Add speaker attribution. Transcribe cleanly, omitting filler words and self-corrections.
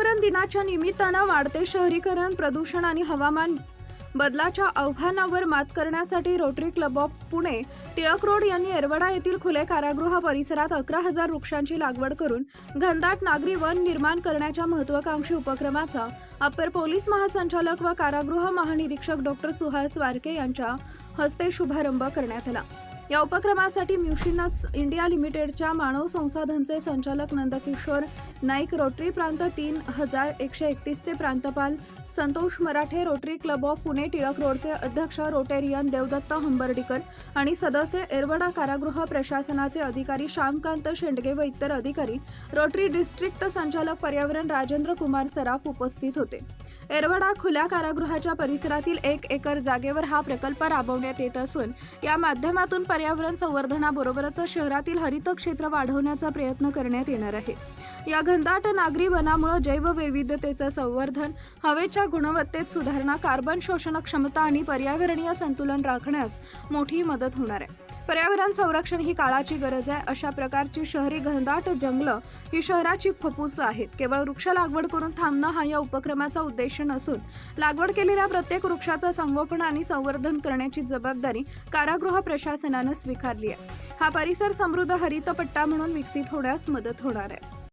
Speaker 1: पर्यावरण दिनाच्या निमित्तानं वाढते शहरीकरण, प्रदूषण आणि हवामान बदलाच्या आव्हानावर मात करण्यासाठी rotary club of Pune Tilak road यांनी येरवडा येथील खुले कारागृह परिसरात 11,000 वृक्षांची लागवड करून घनदाट नागरी वन निर्माण करण्याच्या महत्त्वाकांक्षी उपक्रमाचा अप्पर पोलीस महासंचालक व कारागृह महानिरीक्षक डॉक्टर सुहास वारके यांच्या हस्ते शुभारंभ करण्यात आला। या उपक्रमासाठी म्युशिनस इंडिया लिमिटेडच्या मानव संसाधनचे संचालक नंदकिशोर नाईक, रोटरी प्रांत 3131 चे प्रांतपाल Santosh Marathe, Rotary club of Pune Tilak रोडचे अध्यक्ष रोटेरियन देवदत्त हंबर्डीकर आणि सदस्य, येरवडा कारागृह प्रशासनाचे अधिकारी श्यामकांत शेंडगे व इतर अधिकारी, रोटरी डिस्ट्रिक्ट संचालक पर्यावरण राजेंद्र कुमार सराफ उपस्थित होते। येरवडा खुल्या कारागृहाच्या परिसरातील 1 एकर जागेवर हा प्रकल्प राबवण्यात येत असून या माध्यमातून पर्यावरण संवर्धनाबरोबरच शहरातील हरित क्षेत्र वाढवण्याचा प्रयत्न करण्यात येणार आहे। या घनदाट नागरी वनामुळे जैवविविधतेचे संवर्धन, हवेच्या गुणवत्तेत सुधारणा, कार्बन शोषण क्षमता आणि पर्यावरणीय संतुलन राखण्यास मोठी मदत होणार आहे। पर्यावरण संरक्षण ही काळाची गरज आहे। अशा प्रकारची शहरी घनदाट जंगलं ही शहराची फुफ्फुस आहेत। केवळ वृक्ष लागवड करून थांबणं हा या उपक्रमाचा उद्देश नसून लागवड केलेल्या प्रत्येक वृक्षाचं संगोपन आणि संवर्धन करण्याची जबाबदारी कारागृह प्रशासनाने स्वीकारली आहे। हा परिसर समृद्ध हरित पट्टा म्हणून विकसित होण्यास मदत होणार आहे।